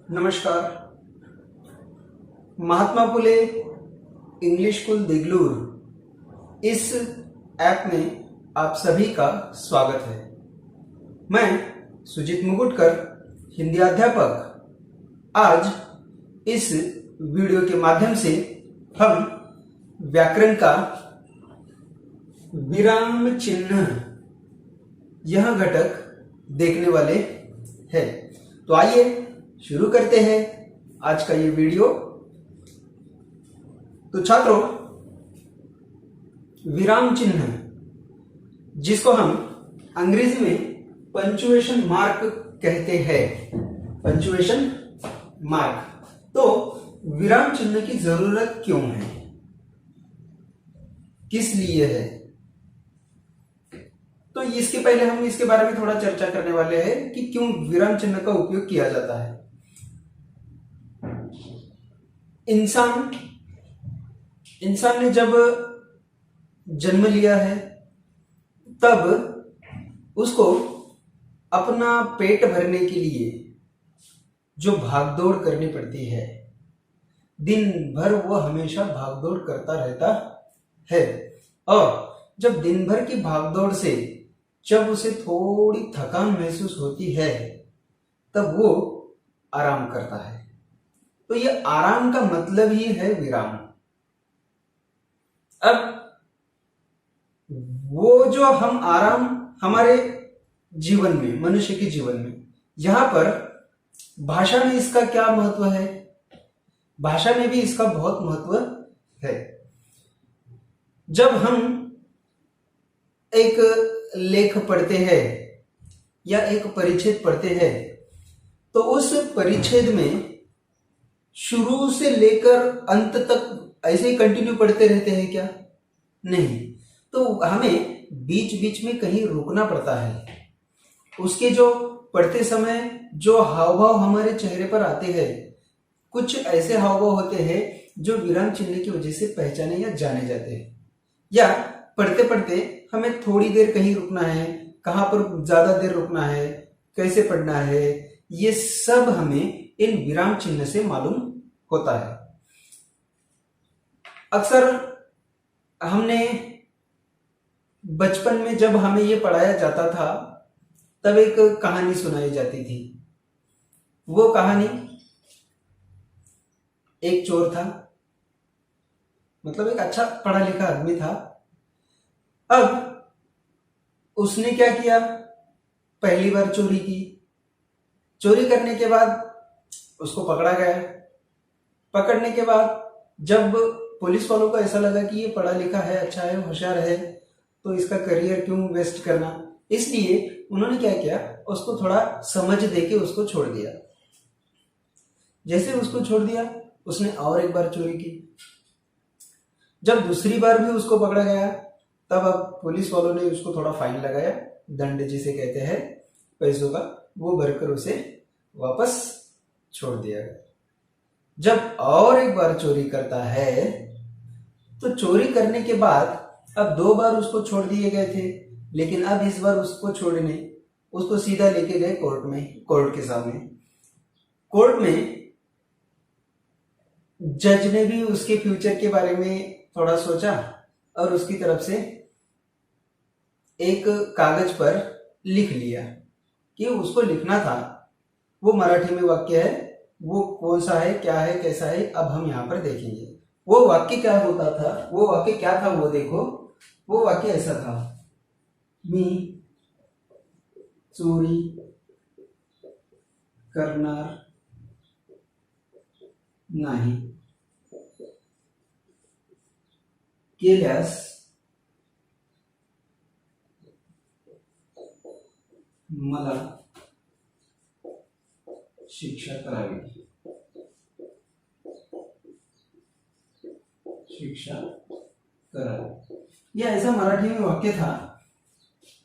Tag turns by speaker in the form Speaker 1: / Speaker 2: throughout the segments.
Speaker 1: नमस्कार। Mahatma Phule English school Deglur इस app में आप सभी का स्वागत है। मैं सुजीत मुकुटकर, हिंदी अध्यापक। आज इस वीडियो के माध्यम से हम व्याकरण का विराम चिन्ह यह घटक देखने वाले हैं। तो आइए शुरू करते हैं आज का ये वीडियो। तो छात्रों, विराम चिन्ह जिसको हम अंग्रेजी में पंचुएशन मार्क कहते हैं, पंचुएशन मार्क। तो विराम चिन्ह की जरूरत क्यों है, किस लिए है, तो इसके पहले हम इसके बारे में थोड़ा चर्चा करने वाले हैं कि क्यों विराम चिन्ह का उपयोग किया जाता है। इंसान ने जब जन्म लिया है तब उसको अपना पेट भरने के लिए जो भागदौड़ करनी पड़ती है, दिन भर वो हमेशा भागदौड़ करता रहता है। और जब दिन भर की भागदौड़ से जब उसे थोड़ी थकान महसूस होती है तब वो आराम करता है। तो ये आराम का मतलब ही है विराम। अब वो जो हम आराम हमारे जीवन में, मनुष्य के जीवन में, यहां पर भाषा में इसका क्या महत्व है? भाषा में भी इसका बहुत महत्व है। जब हम एक लेख पढ़ते हैं या एक परिच्छेद पढ़ते हैं तो उस परिच्छेद में शुरू से लेकर अंत तक ऐसे ही कंटिन्यू पढ़ते रहते हैं क्या? नहीं। तो हमें बीच बीच में कहीं रुकना पड़ता है। उसके जो पढ़ते समय जो हाव भाव हमारे चेहरे पर आते हैं, कुछ ऐसे हाव भाव होते हैं जो विराम चिन्ह की वजह से पहचाने या जाने जाते हैं। या पढ़ते पढ़ते हमें थोड़ी देर कहीं रुकना है, कहां पर ज्यादा देर रुकना है, कैसे पढ़ना है, ये सब हमें इन विराम चिन्ह से मालूम होता है। अक्सर हमने बचपन में जब हमें ये पढ़ाया जाता था तब एक कहानी सुनाई जाती थी। वो कहानी, एक चोर था, मतलब एक अच्छा पढ़ा लिखा आदमी था। अब उसने क्या किया, पहली बार चोरी की। चोरी करने के बाद उसको पकड़ा गया। पकड़ने के बाद जब पुलिस वालों को ऐसा लगा कि ये पढ़ा लिखा है, अच्छा है, होशियार है, तो इसका करियर क्यों वेस्ट करना, इसलिए उन्होंने क्या किया, उसको थोड़ा समझ देके उसको छोड़ दिया। जैसे उसको छोड़ दिया, उसने और एक बार चोरी की। जब दूसरी बार भी उसको पकड़ा गया तब अब पुलिस वालों ने उसको थोड़ा फाइन लगाया, दंड जिसे कहते हैं, पैसों का, वो भरकर उसे वापस छोड़ दिया गया। जब और एक बार चोरी करता है तो चोरी करने के बाद अब 2 बार उसको छोड़ दिए गए थे, लेकिन अब इस बार उसको छोड़ने उसको सीधा लेके गए कोर्ट में, कोर्ट के सामने। कोर्ट में जज ने भी उसके फ्यूचर के बारे में थोड़ा सोचा और उसकी तरफ से एक कागज पर लिख लिया कि उसको लिखना था। वो मराठी में वाक्य है, वो कौन सा है, क्या है, कैसा है, अब हम यहां पर देखेंगे। वो वाक्य क्या होता था, वो वाक्य क्या था, वो देखो। वो वाक्य ऐसा था, मी चोरी करणार नाही, केल्यास मला शिक्षा करावी, शिक्षा करावी। यह ऐसा मराठी में वाक्य था।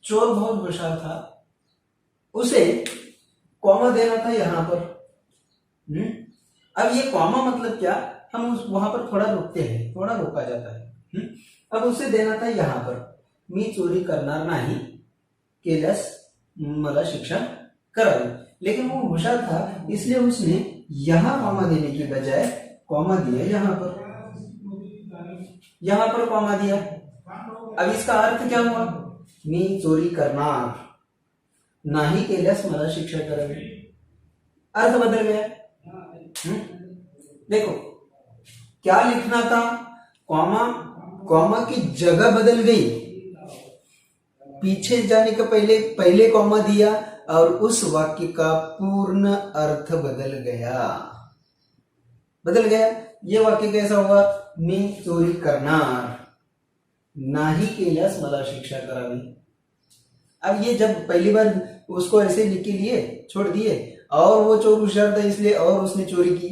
Speaker 1: चोर बहुत होशियार था, उसे कॉमा देना था यहां पर। अब ये कॉमा मतलब क्या, हम वहां पर थोड़ा रुकते हैं, थोड़ा रोका जाता है। अब उसे देना था यहां पर, मी चोरी करणार नाही, केल्यास मला शिक्षा करावी। लेकिन वो होशियार था, इसलिए उसने यहां कॉमा देने की बजाय कॉमा दिया यहां पर कॉमा दिया। अब इसका अर्थ क्या हुआ? मी चोरी करणार नाही केल्यास मला शिक्षा करावी। अर्थ बदल गया। देखो क्या लिखना था, कॉमा कॉमा की जगह बदल गई, पीछे जाने का पहले कॉमा दिया और उस वाक्य का पूर्ण अर्थ बदल गया। ये वाक्य कैसा हुआ? मी चोरी करणार नाही केल्यास मला शिक्षा करावी। अब ये जब पहली बार उसको ऐसे लिख के लिए छोड़ दिए और वो चोर होशियार था इसलिए और उसने चोरी की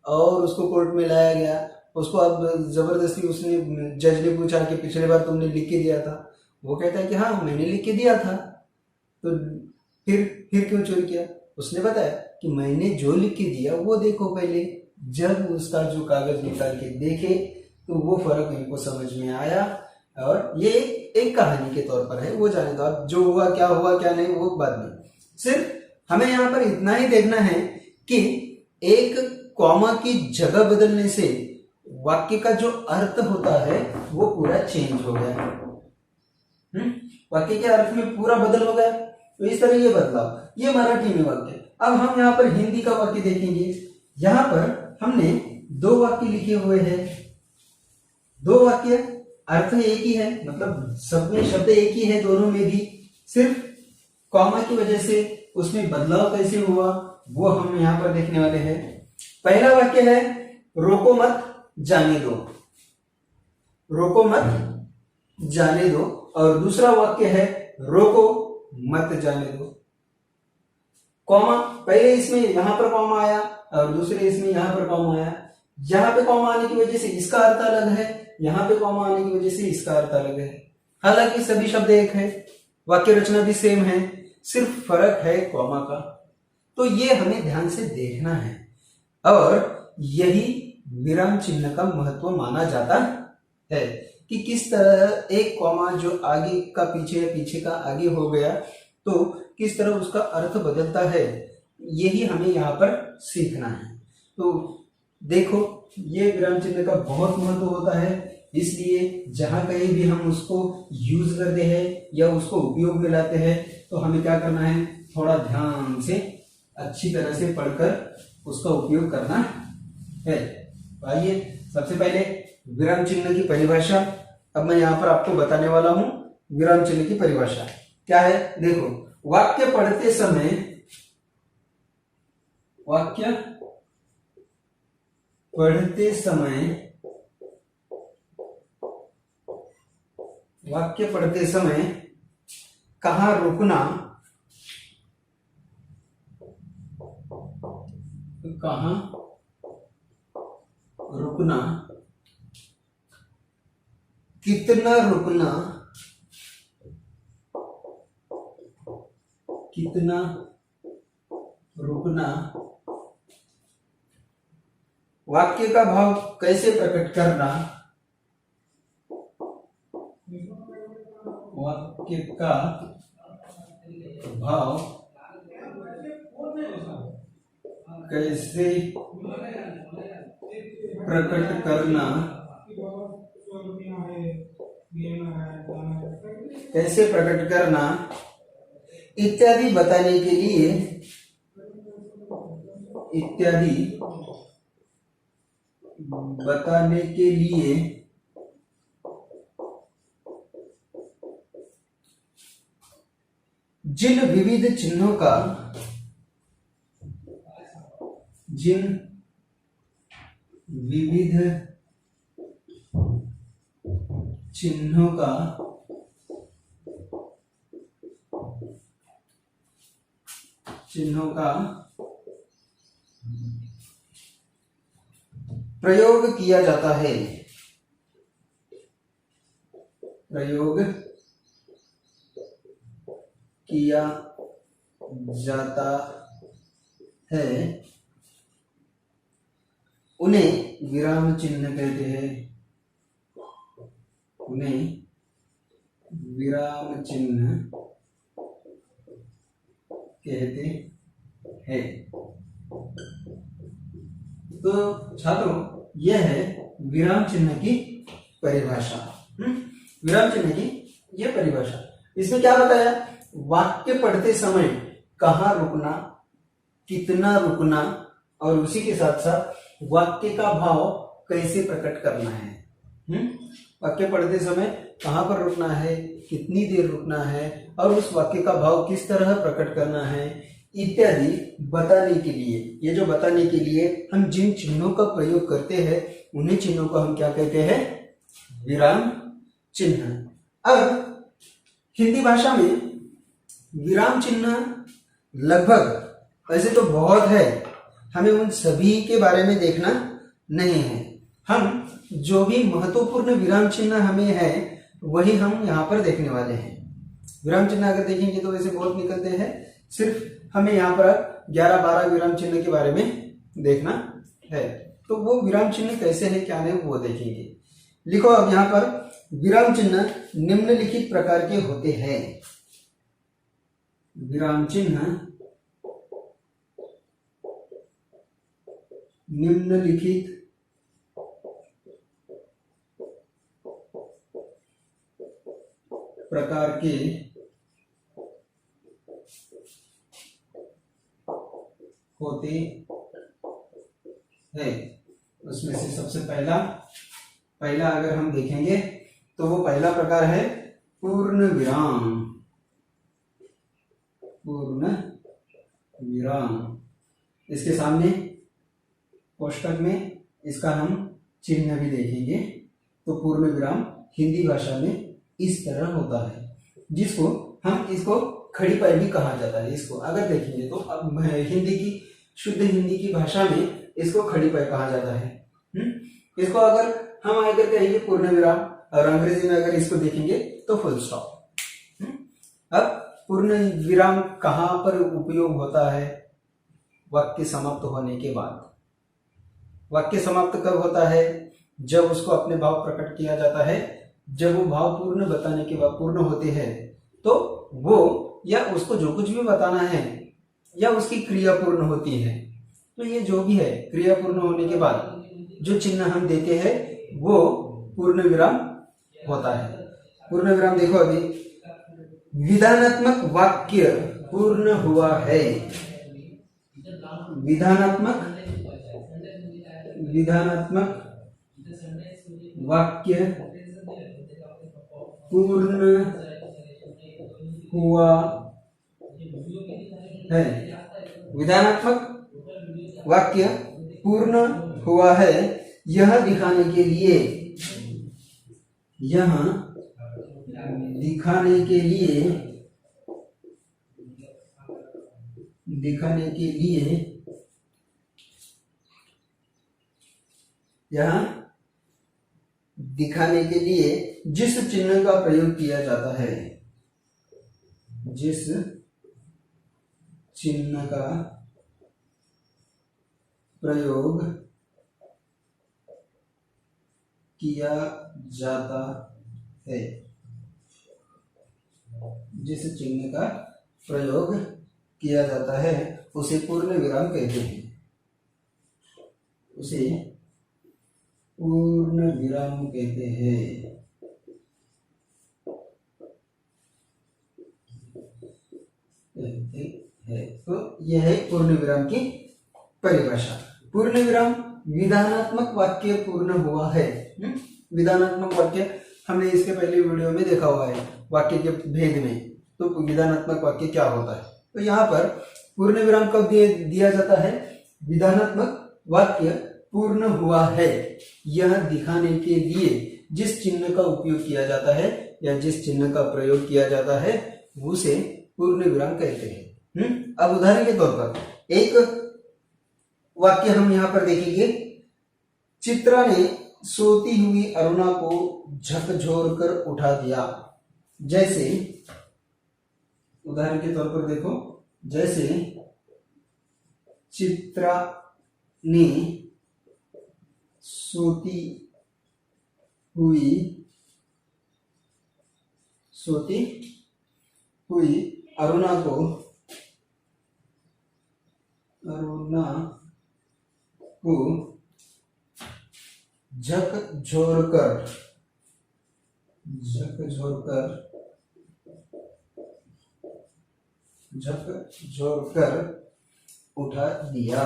Speaker 1: और उसको कोर्ट में लाया गया। उसको अब जबरदस्ती उसने जज ने पूछा कि पिछले बार तुमने लिख के दिया था, वो कहता है कि हाँ मैंने लिख के दिया था, तो फिर क्यों चोरी किया? उसने बताया कि मैंने जो लिख के दिया वो देखो पहले। जब उसका जो कागज निकाल के देखे तो वो फर्क इनको समझ में आया। और ये एक कहानी के तौर पर है, वो जाने दो, अब जो हुआ क्या नहीं वो बाद में। सिर्फ हमें यहाँ पर इतना ही देखना है कि एक कॉमा की जगह बदलने से वाक्य का जो अर्थ होता है वो पूरा चेंज हो गया। वाक्य के अर्थ में पूरा बदल हो गया। तो इस तरह ये बदलाव, ये मराठी में वाक्य। अब हम यहाँ पर हिंदी का वाक्य देखेंगे। यहाँ पर हमने 2 वाक्य लिखे हुए हैं। 2 वाक्य, अर्थ एक ही है, मतलब सब में शब्द एक ही है दोनों में भी, सिर्फ कॉमा की वजह से उसमें बदलाव कैसे हुआ वो हम यहाँ पर देखने वाले हैं। पहला वाक्य है रोको मत जाने दो, रोको मत जाने दो, और दूसरा वाक्य है रोको मत जाने दो। कॉमा पहले इसमें यहां पर कॉमा आया और दूसरे इसमें यहां पर कॉमा आया। यहां पे कॉमा आने की वजह से इसका अर्थ अलग है, यहां पे कॉमा आने की वजह से इसका अर्थ अलग है। हालांकि सभी शब्द एक है, वाक्य रचना भी सेम है, सिर्फ फर्क है कॉमा का। तो ये हमें ध्यान से देखना है और यही विराम चिन्ह का महत्व माना जाता है कि किस तरह एक कॉमा जो आगे का पीछे या पीछे का आगे हो गया तो किस तरह उसका अर्थ बदलता है, यही हमें यहाँ पर सीखना है। तो देखो ये विराम चिन्ह का बहुत महत्व होता है, इसलिए जहां कहीं भी हम उसको यूज करते हैं या उसको उपयोग में लाते हैं तो हमें क्या करना है, थोड़ा ध्यान से अच्छी तरह से पढ़कर उसका उपयोग करना है। आइए सबसे पहले विराम चिन्ह की परिभाषा अब मैं यहाँ पर आपको बताने वाला हूं। विराम चिन्ह की परिभाषा क्या है? देखो वाक्य पढ़ते समय कहाँ रुकना, कितना रुकना, वाक्य का भाव कैसे प्रकट करना, वाक्य का भाव कैसे प्रकट करना, इत्यादि बताने के लिए जिन विविध चिन्हों का प्रयोग किया जाता है, उन्हें विराम चिन्ह कहते हैं। तो छात्रों यह है विराम चिन्ह की परिभाषा। विराम चिन्ह की यह परिभाषा। इसमें क्या बताया, वाक्य पढ़ते समय कहाँ रुकना, कितना रुकना, और उसी के साथ साथ वाक्य का भाव कैसे प्रकट करना है। वाक्य पढ़ते समय कहाँ पर रुकना है, कितनी देर रुकना है, और उस वाक्य का भाव किस तरह प्रकट करना है इत्यादि बताने के लिए, ये जो बताने के लिए हम जिन चिन्हों का प्रयोग करते हैं उन्हीं चिन्हों को हम क्या कहते हैं, विराम चिन्ह। अब हिंदी भाषा में विराम चिन्ह लगभग, वैसे तो बहुत है, हमें उन सभी के बारे में देखना नहीं है। हम जो भी महत्वपूर्ण विराम चिन्ह हमें है वही हम यहाँ पर देखने वाले हैं। विराम चिन्ह अगर देखेंगे तो वैसे बहुत निकलते हैं, सिर्फ हमें यहाँ पर 11-12 विराम चिन्ह के बारे में देखना है। तो वो विराम चिन्ह कैसे है, क्या नहीं, वो देखेंगे। लिखो अब यहाँ पर, विराम चिन्ह निम्नलिखित प्रकार के होते हैं। विराम चिन्ह निम्नलिखित प्रकार के होते हैं। उसमें से सबसे पहला अगर हम देखेंगे तो वो पहला प्रकार है पूर्ण विराम। पूर्ण विराम, इसके सामने कोष्टक में इसका हम चिन्ह भी देखेंगे। तो पूर्ण विराम हिंदी भाषा में इस तरह होता है, जिसको हम इसको खड़ी पाई भी कहा जाता है। इसको अगर देखेंगे तो अब हिंदी की शुद्ध हिंदी की भाषा में इसको खड़ी पाई कहा जाता है। इसको अगर हम अगर कहेंगे पूर्ण विराम, और अंग्रेजी में अगर इसको देखेंगे तो फुल स्टॉप। अब पूर्ण विराम कहाँ पर उपयोग होता है, वाक्य समाप्त होने के बाद। वाक्य समाप्त कब होता है, जब उसको अपने भाव प्रकट किया जाता है, जब वो भाव पूर्ण बताने के बाद पूर्ण होते हैं, तो वो या उसको जो कुछ भी बताना है या उसकी क्रिया पूर्ण होती है। तो ये जो भी है, क्रिया पूर्ण होने के बाद जो चिन्ह हम देते हैं वो पूर्ण विराम होता है। पूर्ण विराम देखो अभी, विधानात्मक वाक्य पूर्ण हुआ है। विधानात्मक वाक्य पूर्ण हुआ है। विधानात्मक वाक्य पूर्ण हुआ है, यह दिखाने के लिए, यह दिखाने के लिए यह दिखाने के लिए जिस चिन्ह का प्रयोग किया जाता है, जिस चिन्ह का प्रयोग किया जाता है, जिस चिन्ह का प्रयोग किया जाता है उसे पूर्ण विराम कहते हैं। उसे पूर्ण विराम कहते हैं। तो यह है पूर्ण विराम की परिभाषा। पूर्ण विराम, विधानात्मक वाक्य पूर्ण हुआ है। विधानात्मक वाक्य हमने इसके पहले वीडियो में देखा हुआ है, वाक्य के भेद में। तो विधानात्मक वाक्य क्या होता है, तो यहाँ पर पूर्ण विराम कब दिया जाता है, विधानात्मक वाक्य पूर्ण हुआ है, यह दिखाने के लिए जिस चिन्ह का उपयोग किया जाता है या जिस चिन्ह का प्रयोग किया जाता है उसे पूर्ण विराम कहते हैं। अब उदाहरण के तौर पर एक वाक्य हम यहाँ पर देखेंगे, चित्रा ने सोती हुई अरुणा को झकझोर कर उठा दिया। जैसे उदाहरण के तौर पर देखो, जैसे चित्रा ने सोती हुई अरुणा को झकझोरकर, झकझोरकर, झकझोरकर उठा दिया,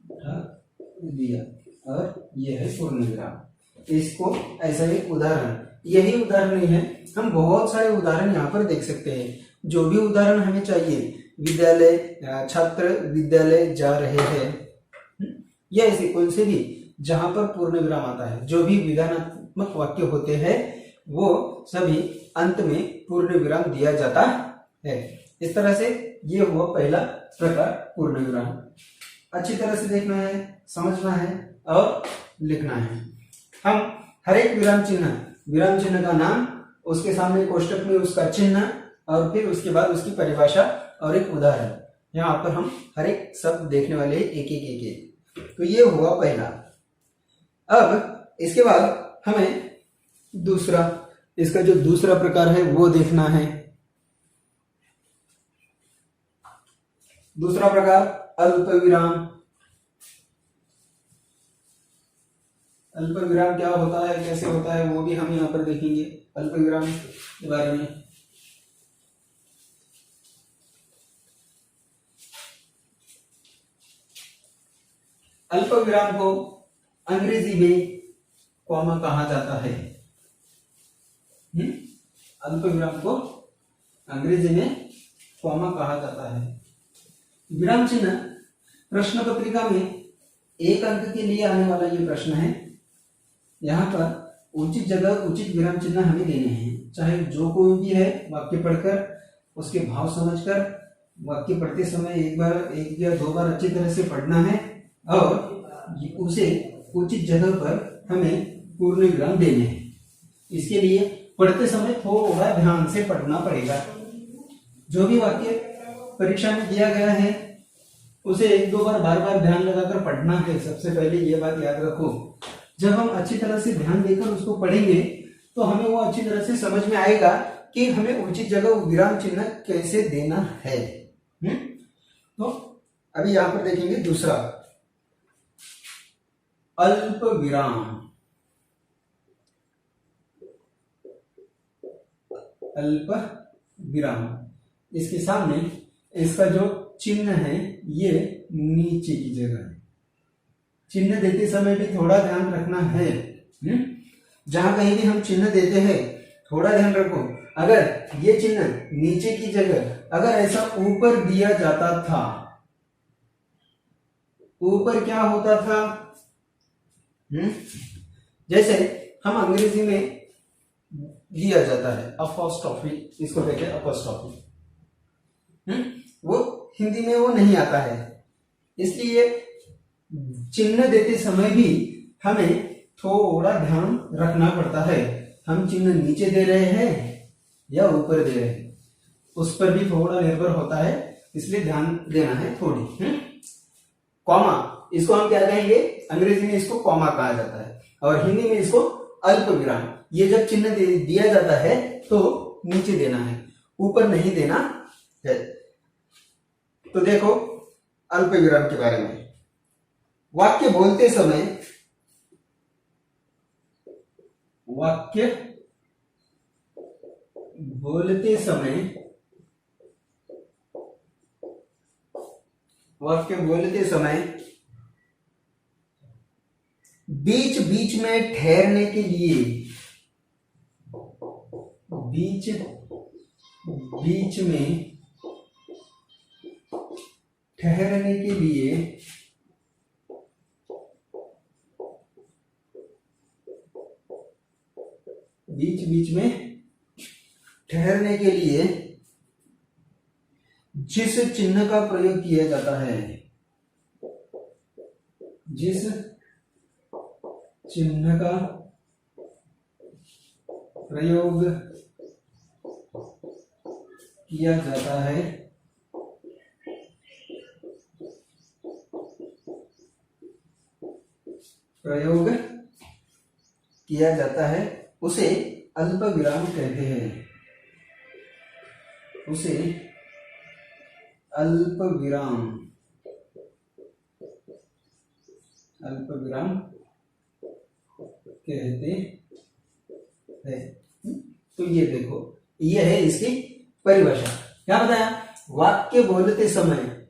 Speaker 1: उठा दिया। और यह है पूर्ण विराम। इसको ऐसा एक उदाहरण, यही उदाहरण नहीं है, हम बहुत सारे उदाहरण यहाँ पर देख सकते हैं। जो भी उदाहरण हमें चाहिए, विद्यालय, छात्र विद्यालय जा रहे हैं, या ऐसे कौन से भी जहां पर पूर्ण विराम आता है, जो भी विधानात्मक वाक्य होते हैं वो सभी अंत में पूर्ण विराम दिया जाता है। इस तरह से ये हुआ पहला प्रकार पूर्ण विराम। अच्छी तरह से देखना है, समझना है और लिखना है। हम हर एक विराम चिन्ह का नाम, उसके सामने कोष्टक में उसका चिन्ह, और फिर उसके बाद उसकी परिभाषा और एक उदाहरण, यहाँ पर हम हर एक शब्द देखने वाले हैं, एक। तो ये हुआ पहला। अब इसके बाद हमें दूसरा, इसका जो दूसरा प्रकार है वो देखना है। दूसरा प्रकार अल्प विराम। अल्प विराम क्या होता है, कैसे होता है, वो भी हम यहाँ पर देखेंगे अल्प विराम के बारे में। अल्प विराम को अंग्रेजी में कॉमा कहा जाता है। अल्प विराम को अंग्रेजी में कॉमा कहा जाता है। विराम चिन्ह प्रश्न पत्रिका में 1 अंक के लिए आने वाला ये प्रश्न है। यहाँ पर उचित जगह उचित विराम चिन्ह हमें देने हैं, चाहे जो कोई भी है, वाक्य पढ़कर उसके भाव समझकर, वाक्य पढ़ते समय एक या दो बार अच्छी तरह से पढ़ना है, और उसे उचित जगह पर हमें पूर्ण विराम देने हैं। इसके लिए पढ़ते समय थोड़ा ध्यान से पढ़ना पड़ेगा। जो भी वाक्य परीक्षा में दिया गया है उसे 1-2 बार बार ध्यान लगाकर पढ़ना है। सबसे पहले ये बात याद रखो, जब हम अच्छी तरह से ध्यान देकर उसको पढ़ेंगे तो हमें वो अच्छी तरह से समझ में आएगा कि हमें उचित जगह विराम चिन्ह कैसे देना है। तो अभी यहां पर देखेंगे दूसरा अल्प विराम। अल्प विराम, इसके सामने इसका जो चिन्ह है ये नीचे की जगह है। चिन्ह देते समय भी थोड़ा ध्यान रखना है। जहां कहीं भी हम चिन्ह देते हैं थोड़ा ध्यान रखो। अगर ये चिन्ह नीचे की जगह अगर ऐसा ऊपर दिया जाता था, ऊपर क्या होता था, जैसे हम अंग्रेजी में दिया जाता है अपोस्ट्रोफी, इसको कहते हैं अपोस्ट्रोफी, वो हिंदी में वो नहीं आता है। इसलिए चिन्ह देते समय भी हमें थोड़ा ध्यान रखना पड़ता है। हम चिन्ह नीचे दे रहे हैं या ऊपर दे रहे हैं, उस पर भी थोड़ा निर्भर होता है, इसलिए ध्यान देना है थोड़ी। कॉमा, इसको हम क्या कहेंगे, अंग्रेजी में इसको कॉमा कहा जाता है और हिंदी में इसको अल्प विराम। ये जब चिन्ह दिया जाता है तो नीचे देना है, ऊपर नहीं देना है। तो देखो अल्प विराम के बारे में, वाक्य बोलते समय, वाक्य बोलते समय, वाक्य बोलते समय बीच बीच में ठहरने के लिए, बीच बीच में ठहरने के लिए बीच बीच में ठहरने के लिए जिस चिन्ह का प्रयोग किया जाता है, जिस चिन्ह का प्रयोग किया जाता है, प्रयोग किया जाता है, उसे अल्प विराम कहते हैं, उसे अल्प विराम, अल्प विराम कहते हैं। तो ये देखो, ये है इसकी परिभाषा। क्या बताया? वाक्य बोलते समय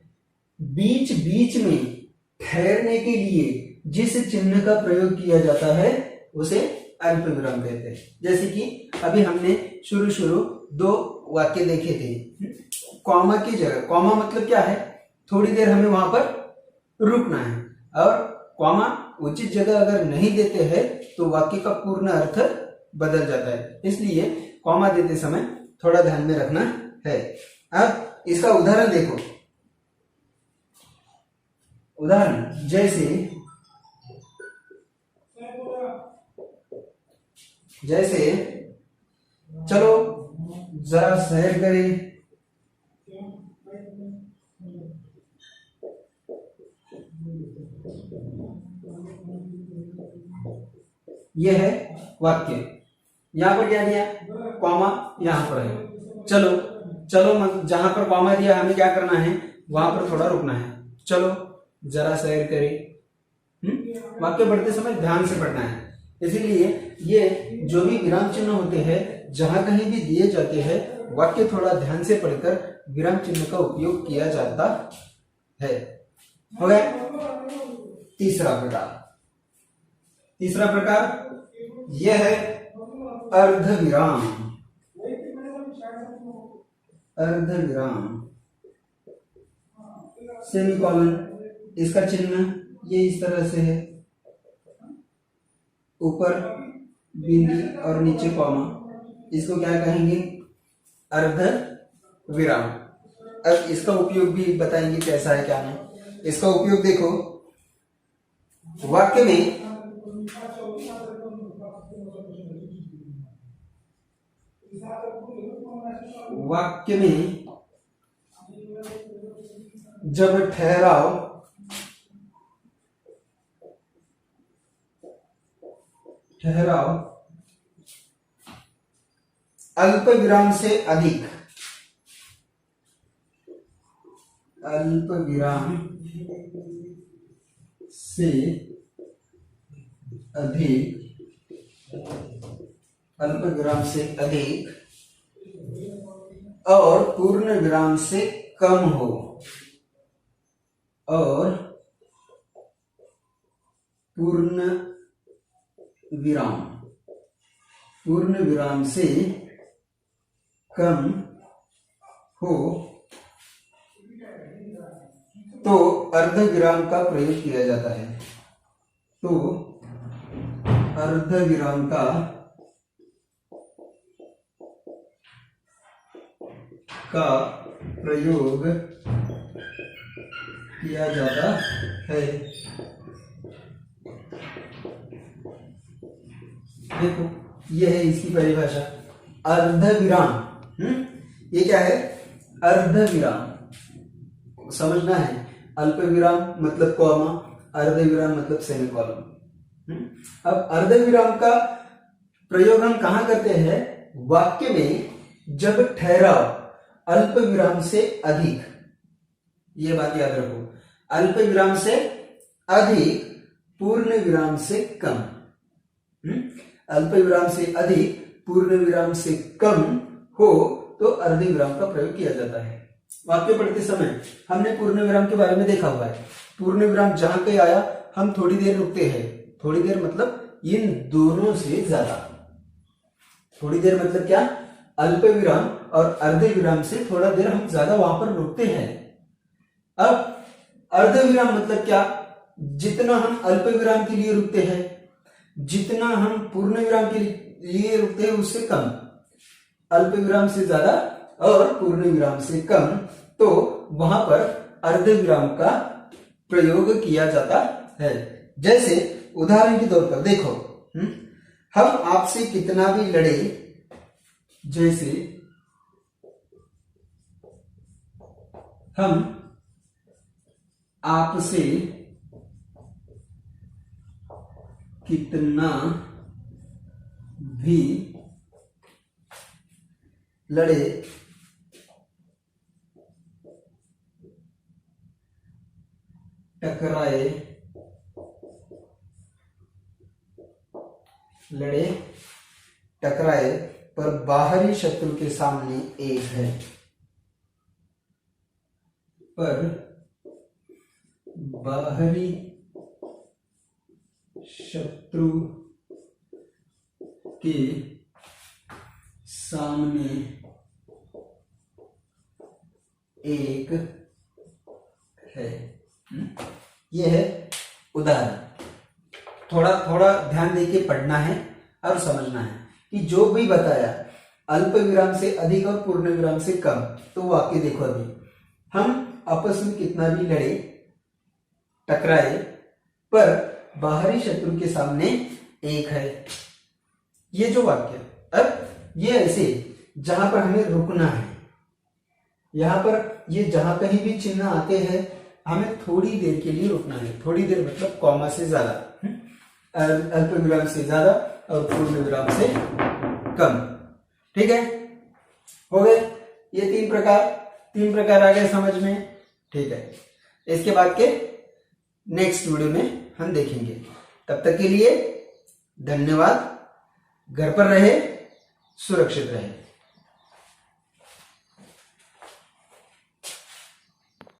Speaker 1: बीच बीच में ठहरने के लिए जिस चिन्ह का प्रयोग किया जाता है उसे अल्प विराम कहते हैं। जैसे कि अभी हमने शुरू दो वाक्य देखे थे, कॉमा की जगह, कॉमा मतलब क्या है, थोड़ी देर हमें वहां पर रुकना है, और कॉमा उचित जगह अगर नहीं देते हैं तो वाक्य का पूर्ण अर्थ बदल जाता है। इसलिए कॉमा देते समय थोड़ा ध्यान में रखना है। अब इसका उदाहरण देखो। उदाहरण जैसे चलो जरा सैर करें। यह है वाक्य। यहां पर क्या दिया? कॉमा यहां पर है। चलो जहां पर कॉमा दिया हमें क्या करना है? वहां पर थोड़ा रुकना है। चलो जरा सैर करें। वाक्य पढ़ते समय ध्यान से पढ़ना है। इसीलिए ये जो भी विराम चिन्ह होते हैं, जहां कहीं भी दिए जाते हैं, वाक्य थोड़ा ध्यान से पढ़कर विराम चिन्ह का उपयोग किया जाता है। हो गया तीसरा प्रकार यह है अर्धविराम। सेमीकोलन, इसका चिन्ह ये इस तरह से है, ऊपर बिंदी और नीचे कॉमा। इसको क्या कहेंगे? अर्ध विराम। अब इसका उपयोग भी बताएंगे कैसा है क्या नहीं। इसका उपयोग देखो, वाक्य में जब ठहराव अल्प विराम से अधिक, अल्प विराम से अधिक और पूर्ण विराम से कम हो, और पूर्ण विराम से कम हो तो अर्ध विराम का प्रयोग किया जाता है। तो अर्ध विराम का प्रयोग किया जाता है। देखो यह है इसकी परिभाषा, अर्ध विराम। ये क्या है? अर्ध विराम समझना है। अल्प विराम मतलब कॉमा, अर्ध विराम मतलब सेमीकोलन। अब अर्ध विराम का प्रयोग हम कहां करते हैं? वाक्य में जब ठहराव अल्प विराम से अधिक, ये बात याद रखो, अल्प विराम से अधिक पूर्ण विराम से कम, अल्प विराम से अधिक पूर्ण विराम से कम हो तो अर्ध विराम का प्रयोग किया जाता है। वाक्य पढ़ते समय हमने पूर्ण विराम के बारे में देखा हुआ है। पूर्ण विराम जहां कहीं आया हम थोड़ी देर रुकते हैं। थोड़ी देर मतलब इन दोनों से ज्यादा। थोड़ी देर मतलब क्या? अल्प विराम और अर्ध विराम से थोड़ा देर हम ज्यादा वहां पर रुकते हैं। अब अर्ध विराम मतलब क्या? जितना हम अल्प विराम के लिए रुकते हैं, जितना हम पूर्ण विराम के लिए रुकते हैं उससे कम। अल्प विराम से ज्यादा और पूर्ण विराम से कम, तो वहां पर अर्ध विराम का प्रयोग किया जाता है। जैसे उदाहरण के तौर पर देखो, हम आपसे कितना भी लड़े, जैसे हम आपसे कितना भी लड़े, टकराए, लड़े टकराए पर बाहरी शत्रु के सामने एक है। पर बाहरी शत्रु के सामने एक है। यह है उदाहरण। थोड़ा थोड़ा ध्यान देके पढ़ना है और समझना है कि जो भी बताया अल्प विराम से अधिक और पूर्ण विराम से कम, तो वाक्य देखो अभी, हम आपस में कितना भी लड़े टकराए पर बाहरी शत्रु के सामने एक है। ये जो वाक्य, अब ये ऐसे जहां पर हमें रुकना है, यहां पर ये जहां कहीं भी चिन्ह आते हैं हमें थोड़ी देर के लिए रुकना है। थोड़ी देर मतलब कॉमा से ज्यादा, अल्प विराम से ज्यादा और पूर्ण विराम से कम। ठीक है, हो गए ये तीन प्रकार आ गए समझ में। ठीक है, इसके बाद के नेक्स्ट वीडियो में हम देखेंगे। तब तक के लिए धन्यवाद। घर पर रहे, सुरक्षित रहे।